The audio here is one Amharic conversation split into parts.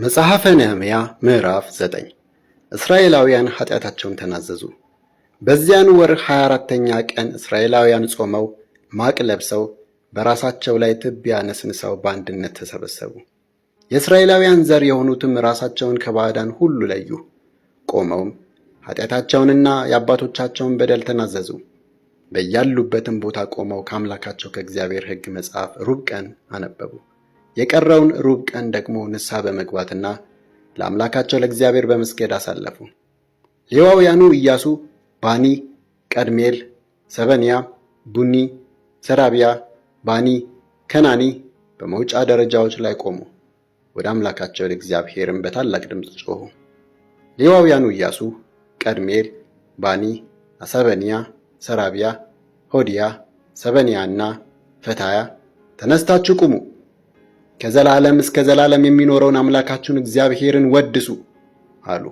መጽሐፈ ነህምያ ምዕራፍ 9 እስራኤላውያን ኃጢአታቸውን ተናዘዙ። በዚያን ወር 24ኛ ቀን እስራኤላውያን ጾመው ማቅ ለብሰው በራሳቸው ላይ ትቢያ ነስንሰው በአንድነት ተሰበሰቡ። የእስራኤላውያን ዘር የሆኑትም ራሳቸውን ከባዕዳን ሁሉ ለዩ። ቆመውም ኃጢአታቸውንና የአባቶቻቸውን በደል ተናዘዙ። በያሉበትም ቦታ ቆመው ከአምላካቸው ከእግዚአብሔር ሕግ መጽሐፍ ሩብ ቀን አነበቡ። የቀረውን ሩብ ቀን ደግሞ ንስሐ በመግባትና ለአምላካቸው ለእግዚአብሔር በመስገድ አሳለፉ። ሌዋውያኑ ኢያሱ፣ ባኒ፣ ቀድሜል፣ ሰበንያ፣ ቡኒ፣ ሰራቢያ፣ ባኒ፣ ከናኒ በመውጫ ደረጃዎች ላይ ቆሙ። ወደ አምላካቸው ለእግዚአብሔርም በታላቅ ድምፅ ጮኹ። ሌዋውያኑ ኢያሱ፣ ቀድሜል፣ ባኒ፣ ሰበንያ፣ ሰራቢያ፣ ሆዲያ፣ ሰበንያና ፈታያ ተነስታችሁ ቁሙ፣ ከዘላለም እስከ ዘላለም የሚኖረውን አምላካችሁን እግዚአብሔርን ወድሱ አሉ።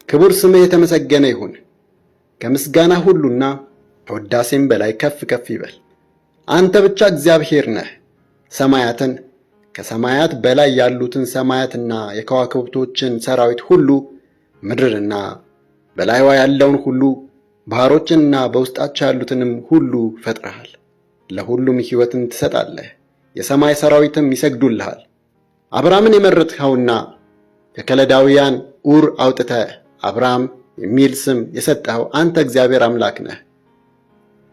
ክቡር ስምህ የተመሰገነ ይሁን፣ ከምስጋና ሁሉና ከውዳሴም በላይ ከፍ ከፍ ይበል። አንተ ብቻ እግዚአብሔር ነህ። ሰማያትን ከሰማያት በላይ ያሉትን ሰማያትና የከዋክብቶችን ሰራዊት ሁሉ፣ ምድርና በላይዋ ያለውን ሁሉ፣ ባህሮችንና በውስጣቸው ያሉትንም ሁሉ ፈጥረሃል። ለሁሉም ሕይወትን ትሰጣለህ፣ የሰማይ ሰራዊትም ይሰግዱልሃል። አብርሃምን የመረጥኸውና ከከለዳውያን ኡር አውጥተህ አብርሃም የሚል ስም የሰጠኸው አንተ እግዚአብሔር አምላክ ነህ።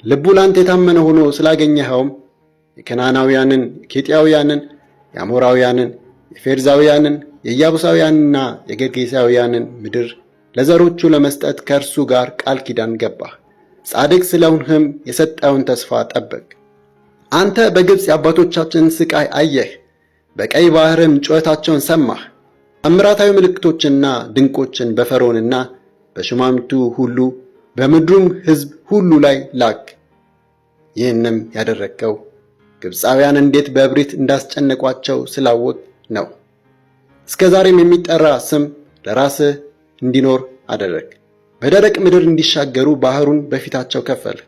ልቡ ላንተ የታመነ ሆኖ ስላገኘኸውም የከናናውያንን፣ የኬጢያውያንን፣ የአሞራውያንን፣ የፌርዛውያንን፣ የኢያቡሳውያንና የጌርጌሳውያንን ምድር ለዘሮቹ ለመስጠት ከእርሱ ጋር ቃል ኪዳን ገባህ። ጻድቅ ስለሆንህም የሰጠውን ተስፋ ጠበቅ። አንተ በግብፅ የአባቶቻችንን ስቃይ አየህ፣ በቀይ ባሕርም ጩኸታቸውን ሰማህ። ተአምራታዊ ምልክቶችና ድንቆችን በፈርዖንና በሹማምቱ ሁሉ በምድሩም ሕዝብ ሁሉ ላይ ላክ። ይህንም ያደረግከው ግብፃውያን እንዴት በእብሪት እንዳስጨነቋቸው ስላወቅ ነው። እስከ ዛሬም የሚጠራ ስም ለራስህ እንዲኖር አደረግ። በደረቅ ምድር እንዲሻገሩ ባሕሩን በፊታቸው ከፈልህ።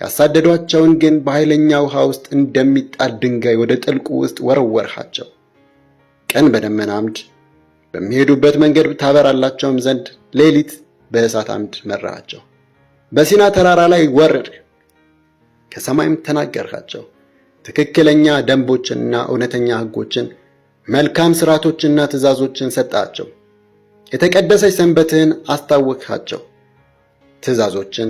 ያሳደዷቸውን ግን በኃይለኛ ውሃ ውስጥ እንደሚጣል ድንጋይ ወደ ጥልቁ ውስጥ ወረወርሃቸው። ቀን በደመና አምድ በሚሄዱበት መንገድ ታበራላቸውም ዘንድ ሌሊት በእሳት አምድ መራሃቸው። በሲና ተራራ ላይ ወረድህ፣ ከሰማይም ተናገርሃቸው። ትክክለኛ ደንቦችንና እውነተኛ ሕጎችን፣ መልካም ሥርዓቶችንና ትእዛዞችን ሰጣቸው። የተቀደሰች ሰንበትህን አስታወቅሃቸው። ትእዛዞችን፣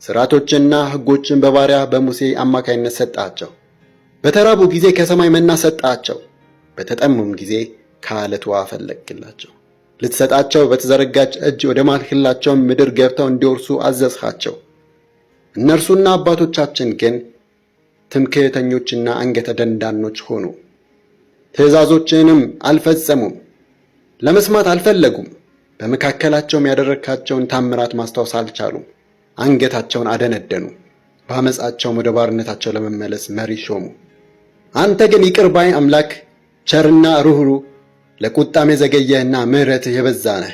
ሥርዓቶችንና ሕጎችን በባሪያ በሙሴ አማካይነት ሰጣቸው። በተራቡ ጊዜ ከሰማይ መና ሰጣቸው። በተጠሙም ጊዜ ከዓለት ውሃ ፈለቅላቸው። ልትሰጣቸው በተዘረጋች እጅ ወደ ማልህላቸው ምድር ገብተው እንዲወርሱ አዘዝሃቸው። እነርሱና አባቶቻችን ግን ትምክህተኞችና አንገተ ደንዳኖች ሆኑ። ትእዛዞችንም አልፈጸሙም፣ ለመስማት አልፈለጉም። በመካከላቸውም ያደረግካቸውን ታምራት ማስታወስ አልቻሉም። አንገታቸውን አደነደኑ። በአመፃቸውም ወደ ባርነታቸው ለመመለስ መሪ ሾሙ። አንተ ግን ይቅር ባይ አምላክ፣ ቸርና ርኅሩህ፣ ለቁጣም የዘገየህና ምሕረትህ የበዛ ነህ።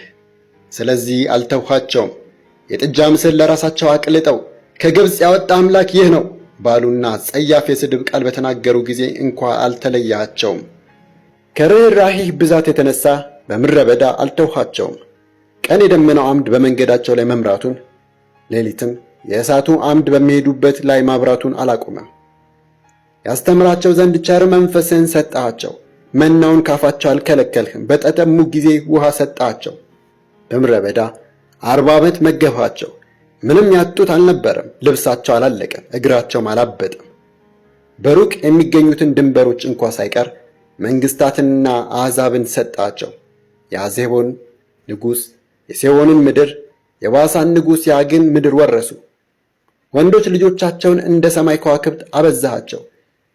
ስለዚህ አልተውኋቸውም። የጥጃ ምስል ለራሳቸው አቅልጠው ከግብፅ ያወጣ አምላክ ይህ ነው ባሉና ጸያፍ የስድብ ቃል በተናገሩ ጊዜ እንኳ አልተለያቸውም። ከርኅራኄህ ብዛት የተነሳ በምድረ በዳ አልተውኋቸውም። ቀን የደመናው አምድ በመንገዳቸው ላይ መምራቱን፣ ሌሊትም የእሳቱ አምድ በሚሄዱበት ላይ ማብራቱን አላቆመም። ያስተምራቸው ዘንድ ቸር መንፈስህን ሰጠሃቸው። መናውን ካፋቸው አልከለከልህም። በተጠሙ ጊዜ ውሃ ሰጠሃቸው። በምድረ በዳ 40 ዓመት መገብሃቸው። ምንም ያጡት አልነበረም። ልብሳቸው አላለቀም፣ እግራቸውም አላበጠም። በሩቅ የሚገኙትን ድንበሮች እንኳ ሳይቀር መንግሥታትንና አሕዛብን ሰጣቸው። የሐሴቦን ንጉሥ የሴዎንን ምድር፣ የባሳን ንጉሥ የዐግን ምድር ወረሱ። ወንዶች ልጆቻቸውን እንደ ሰማይ ከዋክብት አበዛሃቸው።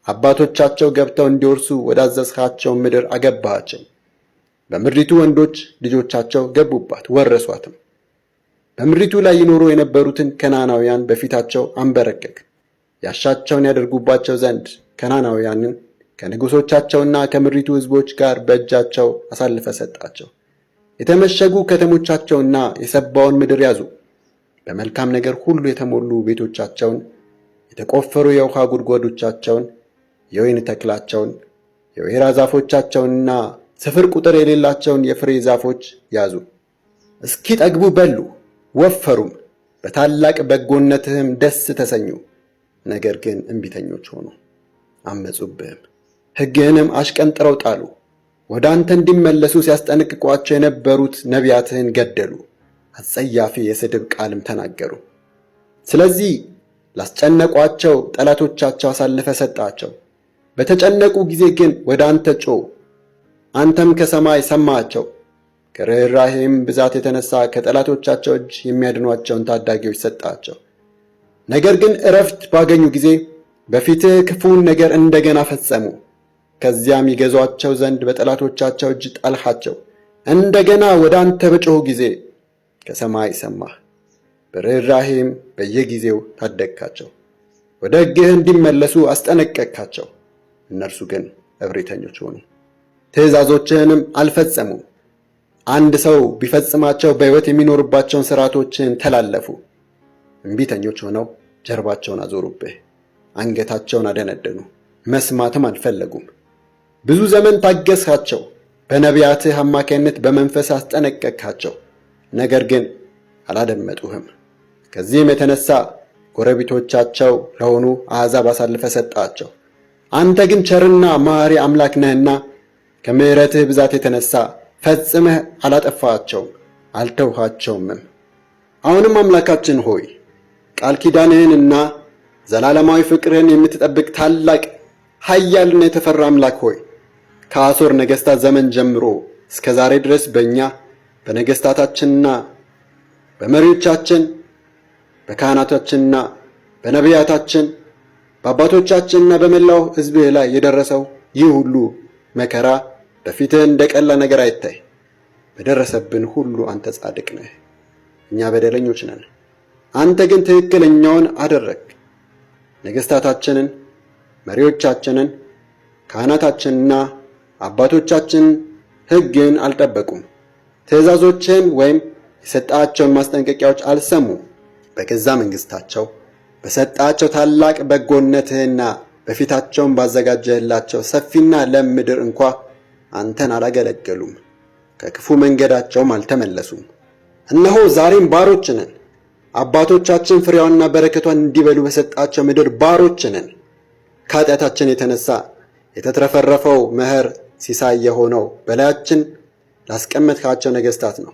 አባቶቻቸው ገብተው እንዲወርሱ ወዳዘዝሃቸው ምድር አገባሃቸው። በምድሪቱ ወንዶች ልጆቻቸው ገቡባት፣ ወረሷትም። በምድሪቱ ላይ ይኖሩ የነበሩትን ከናናውያን በፊታቸው አንበረከክ። ያሻቸውን ያደርጉባቸው ዘንድ ከናናውያንን ከንጉሶቻቸውና ከምድሪቱ ሕዝቦች ጋር በእጃቸው አሳልፈ ሰጣቸው። የተመሸጉ ከተሞቻቸውና የሰባውን ምድር ያዙ። በመልካም ነገር ሁሉ የተሞሉ ቤቶቻቸውን፣ የተቆፈሩ የውሃ ጉድጓዶቻቸውን፣ የወይን ተክላቸውን፣ የወይራ ዛፎቻቸውንና ስፍር ቁጥር የሌላቸውን የፍሬ ዛፎች ያዙ። እስኪጠግቡ በሉ፣ ወፈሩም፣ በታላቅ በጎነትህም ደስ ተሰኙ። ነገር ግን እምቢተኞች ሆኑ፣ አመጹብህም፣ ሕግህንም አሽቀንጥረው ጣሉ። ወደ አንተ እንዲመለሱ ሲያስጠነቅቋቸው የነበሩት ነቢያትህን ገደሉ፣ አጸያፊ የስድብ ቃልም ተናገሩ። ስለዚህ ላስጨነቋቸው ጠላቶቻቸው አሳልፈ ሰጣቸው። በተጨነቁ ጊዜ ግን ወደ አንተ ጮኹ፣ አንተም ከሰማይ ሰማሃቸው። ከርኅራኄም ብዛት የተነሳ ከጠላቶቻቸው እጅ የሚያድኗቸውን ታዳጊዎች ሰጣቸው። ነገር ግን ዕረፍት ባገኙ ጊዜ በፊትህ ክፉውን ነገር እንደገና ፈጸሙ። ከዚያም ይገዟቸው ዘንድ በጠላቶቻቸው እጅ ጣልሃቸው። እንደገና ወደ አንተ በጮኹ ጊዜ ከሰማይ ሰማህ፣ በርኅራኄም በየጊዜው ታደግካቸው። ወደ ሕግህ እንዲመለሱ አስጠነቀቅካቸው። እነርሱ ግን እብሪተኞች ሆኑ፣ ትእዛዞችህንም አልፈጸሙም። አንድ ሰው ቢፈጽማቸው በሕይወት የሚኖርባቸውን ሥርዓቶችን ተላለፉ። እምቢተኞች ሆነው ጀርባቸውን አዞሩብህ፣ አንገታቸውን አደነደኑ፣ መስማትም አልፈለጉም። ብዙ ዘመን ታገስካቸው፣ በነቢያትህ አማካይነት በመንፈስ አስጠነቀቅካቸው። ነገር ግን አላደመጡህም። ከዚህም የተነሳ ጎረቤቶቻቸው ለሆኑ አሕዛብ አሳልፈ ሰጣቸው። አንተ ግን ቸርና መሐሪ አምላክ ነህና ከምሕረትህ ብዛት የተነሳ ፈጽመህ አላጠፋቸውም፣ አልተውሃቸውምም። አሁንም አምላካችን ሆይ ቃል ኪዳንህንና ዘላለማዊ ፍቅርህን የምትጠብቅ ታላቅ ኃያልና የተፈራ አምላክ ሆይ ከአሦር ነገሥታት ዘመን ጀምሮ እስከ ዛሬ ድረስ በእኛ በነገሥታታችንና በመሪዎቻችን በካህናቶችንና በነቢያታችን በአባቶቻችንና በመላው ሕዝብህ ላይ የደረሰው ይህ ሁሉ መከራ በፊትህ እንደ ቀላል ነገር አይታይ። በደረሰብን ሁሉ አንተ ጻድቅ ነህ፣ እኛ በደለኞች ነን። አንተ ግን ትክክለኛውን አደረግ። ነገሥታታችንን፣ መሪዎቻችንን፣ ካህናታችንና አባቶቻችን ሕግን አልጠበቁም። ትእዛዞችን ወይም የሰጣቸውን ማስጠንቀቂያዎች አልሰሙም። በገዛ መንግሥታቸው በሰጣቸው ታላቅ በጎነትህና በፊታቸውን ባዘጋጀህላቸው ሰፊና ለም ምድር እንኳ አንተን አላገለገሉም፣ ከክፉ መንገዳቸውም አልተመለሱም። እነሆ ዛሬም ባሮች ነን። አባቶቻችን ፍሬዋንና በረከቷን እንዲበሉ በሰጣቸው ምድር ባሮች ነን። ከኃጢአታችን የተነሳ የተትረፈረፈው መኸር ሲሳይ የሆነው በላያችን ላስቀመጥካቸው ነገሥታት ነው።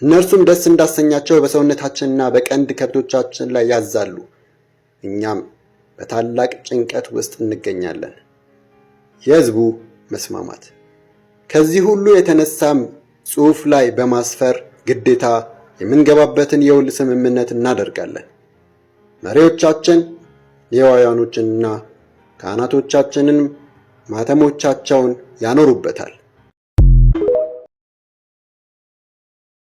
እነርሱም ደስ እንዳሰኛቸው በሰውነታችንና በቀንድ ከብቶቻችን ላይ ያዛሉ። እኛም በታላቅ ጭንቀት ውስጥ እንገኛለን። የሕዝቡ መስማማት። ከዚህ ሁሉ የተነሳም ጽሑፍ ላይ በማስፈር ግዴታ የምንገባበትን የውል ስምምነት እናደርጋለን። መሪዎቻችን ሌዋውያኖችንና ካህናቶቻችንን ማተሞቻቸውን ያኖሩበታል።